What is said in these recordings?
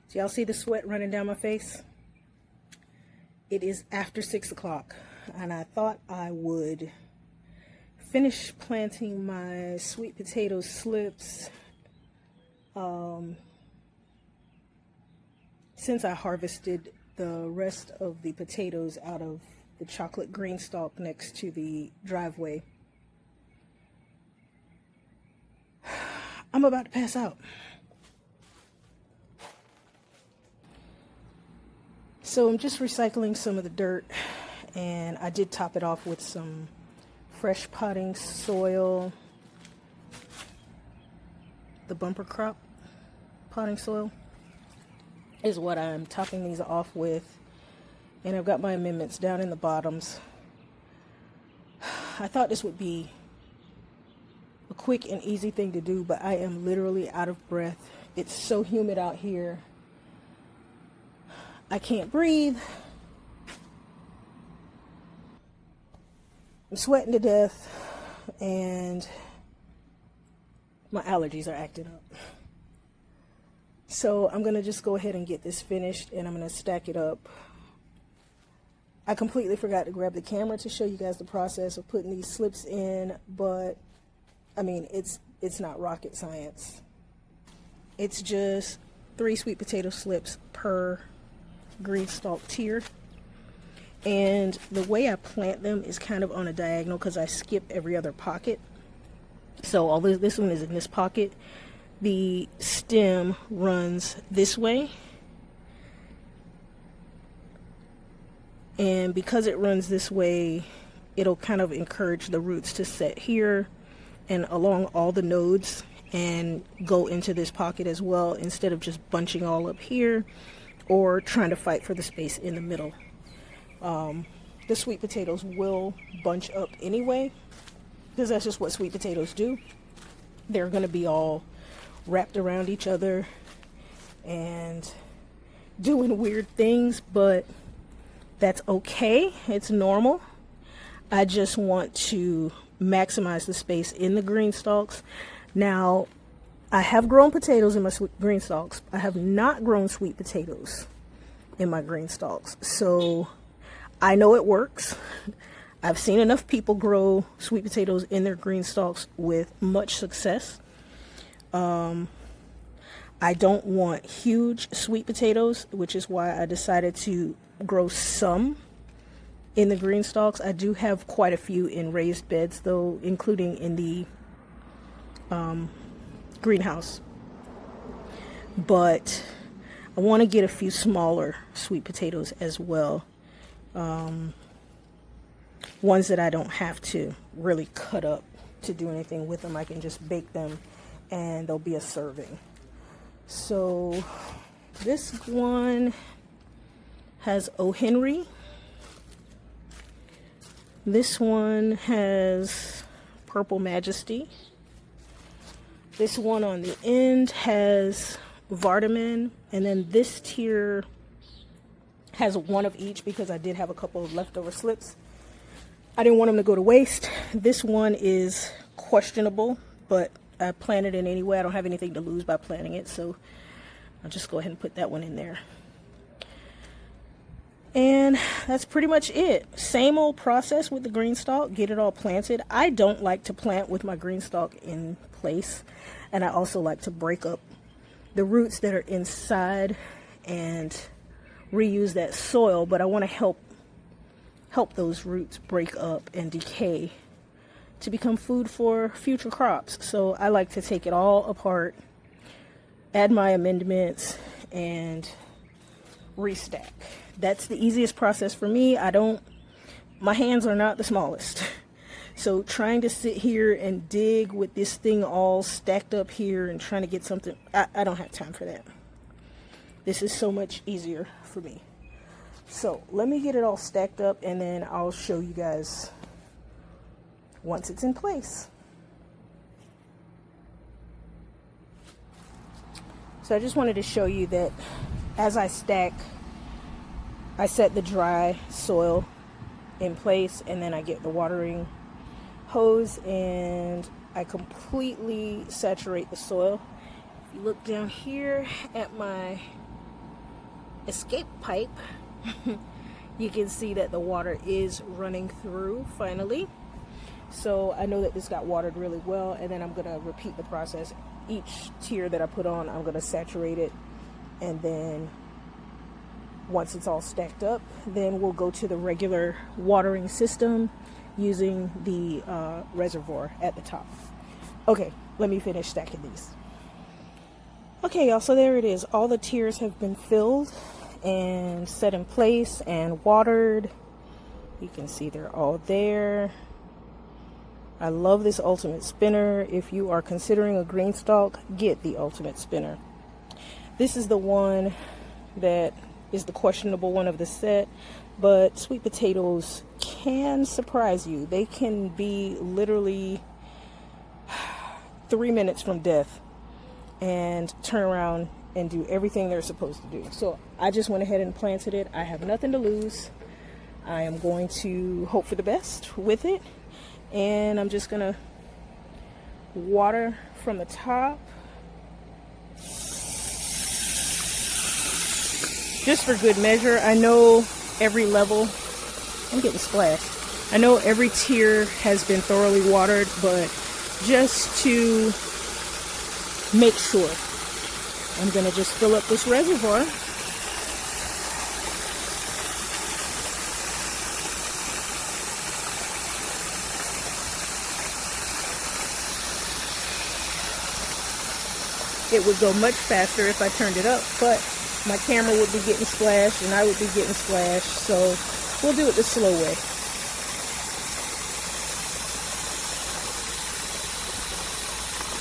So y'all see the sweat running down my face? It is after 6 o'clock, and I thought I would finish planting my sweet potato slips since I harvested the rest of the potatoes out of the chocolate green stalk next to the driveway. I'm about to pass out. So I'm just recycling some of the dirt, and I did top it off with some fresh potting soil, the bumper crop potting soil is what I'm topping these off with, and I've got my amendments down in the bottoms. I thought this would be a quick and easy thing to do, but I am literally out of breath. It's so humid out here. I can't breathe. I'm sweating to death, and my allergies are acting up. So I'm gonna just go ahead and get this finished, and I'm gonna stack it up. I completely forgot to grab the camera to show you guys the process of putting these slips in, but I mean, it's not rocket science. It's just 3 sweet potato slips per green stalk tier. And the way I plant them is kind of on a diagonal because I skip every other pocket. So although this one is in this pocket, the stem runs this way. And because it runs this way, it'll kind of encourage the roots to set here and along all the nodes and go into this pocket as well, instead of just bunching all up here or trying to fight for the space in the middle. The sweet potatoes will bunch up anyway, because that's just what sweet potatoes do. They're going to be all wrapped around each other and doing weird things, but that's okay. It's normal. I just want to maximize the space in the green stalks. Now, I have grown potatoes in my green stalks. I have not grown sweet potatoes in my green stalks. So I know it works. I've seen enough people grow sweet potatoes in their green stalks with much success. I don't want huge sweet potatoes, which is why I decided to grow some in the green stalks. I do have quite a few in raised beds though, including in the greenhouse. But I want to get a few smaller sweet potatoes as well. Ones that I don't have to really cut up to do anything with them. I can just bake them and they'll be a serving. So this one has O. Henry. This one has Purple Majesty. This one on the end has Vardaman. And then this tier has one of each because I did have a couple of leftover slips. I didn't want them to go to waste. This one is questionable, but I planted it anyway. I don't have anything to lose by planting it, so I'll just go ahead and put that one in there. And that's pretty much it. Same old process with the green stalk. Get it all planted. I don't like to plant with my green stalk in place, and I also like to break up the roots that are inside and reuse that soil, but I want to help those roots break up and decay to become food for future crops. So I like to take it all apart, add my amendments, and restack. That's the easiest process for me. My hands are not the smallest. So trying to sit here and dig with this thing all stacked up here and trying to get something, I don't have time for that. This is so much easier for me. So let me get it all stacked up and then I'll show you guys once it's in place. So I just wanted to show you that as I stack, I set the dry soil in place and then I get the watering hose and I completely saturate the soil. If you look down here at my escape pipe, you can see that the water is running through finally. So I know that this got watered really well, and then I'm going to repeat the process. Each tier that I put on, I'm going to saturate it, and then once it's all stacked up, then we'll go to the regular watering system using the reservoir at the top. Okay, let me finish stacking these. Okay, y'all, so there it is. All the tiers have been filled and set in place and watered. You can see they're all there. I love this ultimate spinner. If you are considering a green stalk, get the ultimate spinner. This is the one that is the questionable one of the set, but sweet potatoes can surprise you. They can be literally 3 minutes from death and turn around and do everything they're supposed to do. So I just went ahead and planted it. I have nothing to lose. I am going to hope for the best with it. And I'm just gonna water from the top, just for good measure. I know every level, I'm getting splashed. I know every tier has been thoroughly watered, but just to make sure, I'm gonna just fill up this reservoir. It would go much faster if I turned it up, but my camera would be getting splashed and I would be getting splashed, so we'll do it the slow way.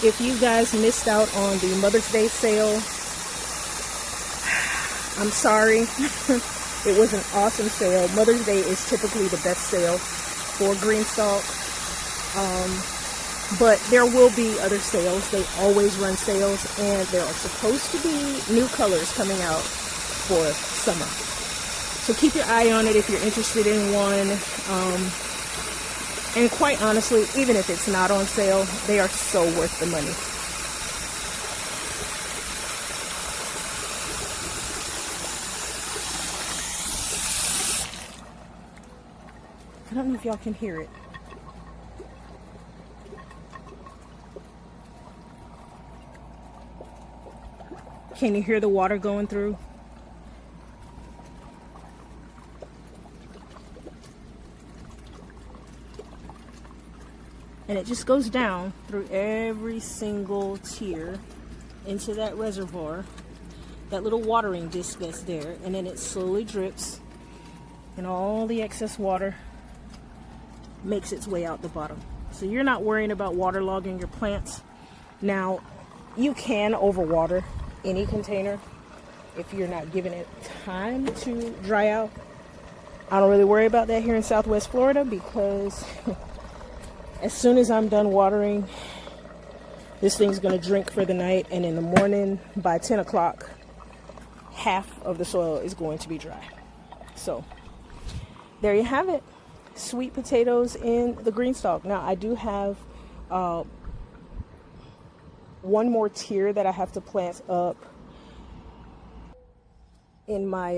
If you guys missed out on the Mother's Day sale, I'm sorry. It was an awesome sale. Mother's Day is typically the best sale for green stalk. But there will be other sales. They always run sales, and there are supposed to be new colors coming out for summer. So keep your eye on it if you're interested in one. And quite honestly, even if it's not on sale, they are so worth the money. I don't know if y'all can hear it. Can you hear the water going through? And it just goes down through every single tier into that reservoir, that little watering disc that's there, and then it slowly drips, and all the excess water makes its way out the bottom. So you're not worrying about waterlogging your plants. Now, you can overwater any container if you're not giving it time to dry out. I don't really worry about that here in Southwest Florida, because as soon as I'm done watering, this thing's going to drink for the night, and in the morning by 10 o'clock half of the soil is going to be dry. So there you have it, sweet potatoes in the green stalk. Now I do have one more tier that I have to plant up in my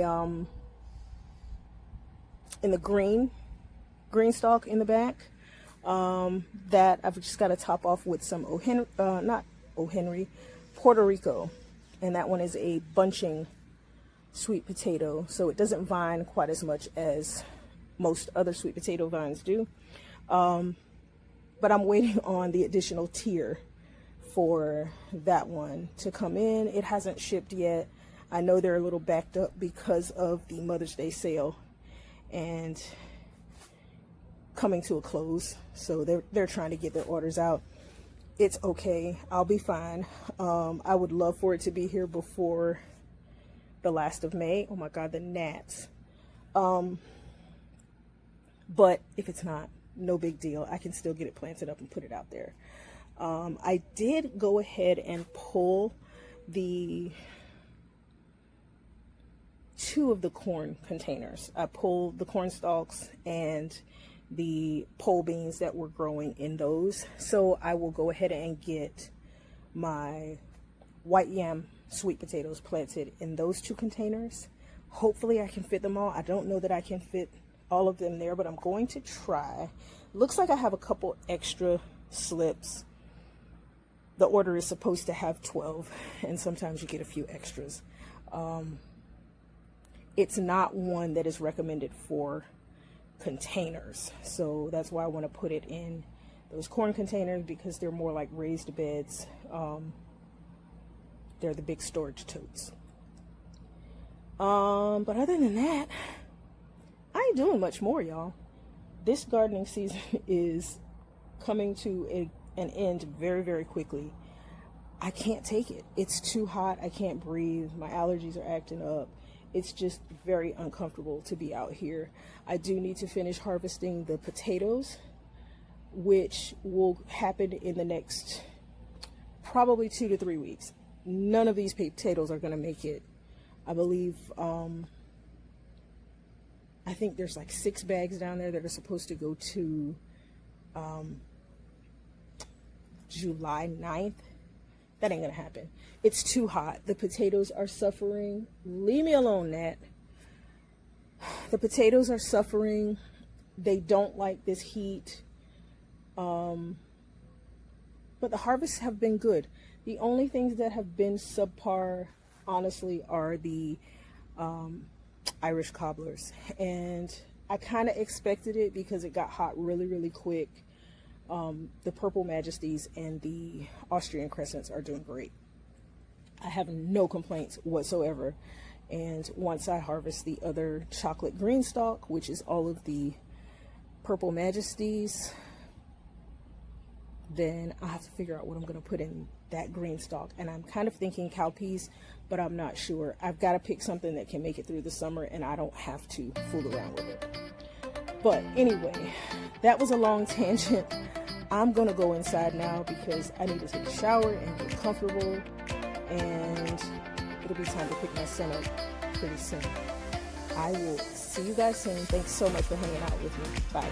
in the green stalk in the back, that I've just got to top off with some Puerto Rico, and that one is a bunching sweet potato, so it doesn't vine quite as much as most other sweet potato vines do, but I'm waiting on the additional tier for that one to come in. It hasn't shipped yet. I know they're a little backed up because of the Mother's Day sale and coming to a close, so they're trying to get their orders out. It's okay, I'll be fine. I would love for it to be here before the last of May. Oh my god, the gnats. But if it's not, no big deal. I can still get it planted up and put it out there. I did go ahead and pull the 2 of the corn containers. I pulled the corn stalks and the pole beans that were growing in those. So I will go ahead and get my white yam sweet potatoes planted in those 2 containers Hopefully I can fit them all. I don't know that I can fit all of them there, but I'm going to try. Looks like I have a couple extra slips. The order is supposed to have 12, and sometimes you get a few extras. It's not one that is recommended for containers, so that's why I want to put it in those corn containers, because they're more like raised beds. They're the big storage totes. But other than that, I ain't doing much more, y'all. This gardening season is coming to an end very, very quickly. I can't take it. It's too hot. I can't breathe. My allergies are acting up. It's just very uncomfortable to be out here. I do need to finish harvesting the potatoes, which will happen in the next probably 2 to 3 weeks. None of these potatoes are going to make it. I believe, I think there's like 6 bags down there that are supposed to go to July 9th. That ain't gonna happen. It's too hot. The potatoes are suffering. Leave me alone, Nat. The potatoes are suffering. They don't like this heat. But the harvests have been good. The only things that have been subpar, honestly, are the Irish cobblers. And I kind of expected it because it got hot really, really quick. The Purple Majesties and the Austrian crescents are doing great. I have no complaints whatsoever. And once I harvest the other chocolate green stalk, which is all of the Purple Majesties, then I have to figure out what I'm going to put in that green stalk. And I'm kind of thinking cowpeas, but I'm not sure. I've got to pick something that can make it through the summer and I don't have to fool around with it. But anyway, that was a long tangent. I'm going to go inside now because I need to take a shower and get comfortable. And it'll be time to pick my son up pretty soon. I will see you guys soon. Thanks so much for hanging out with me. Bye.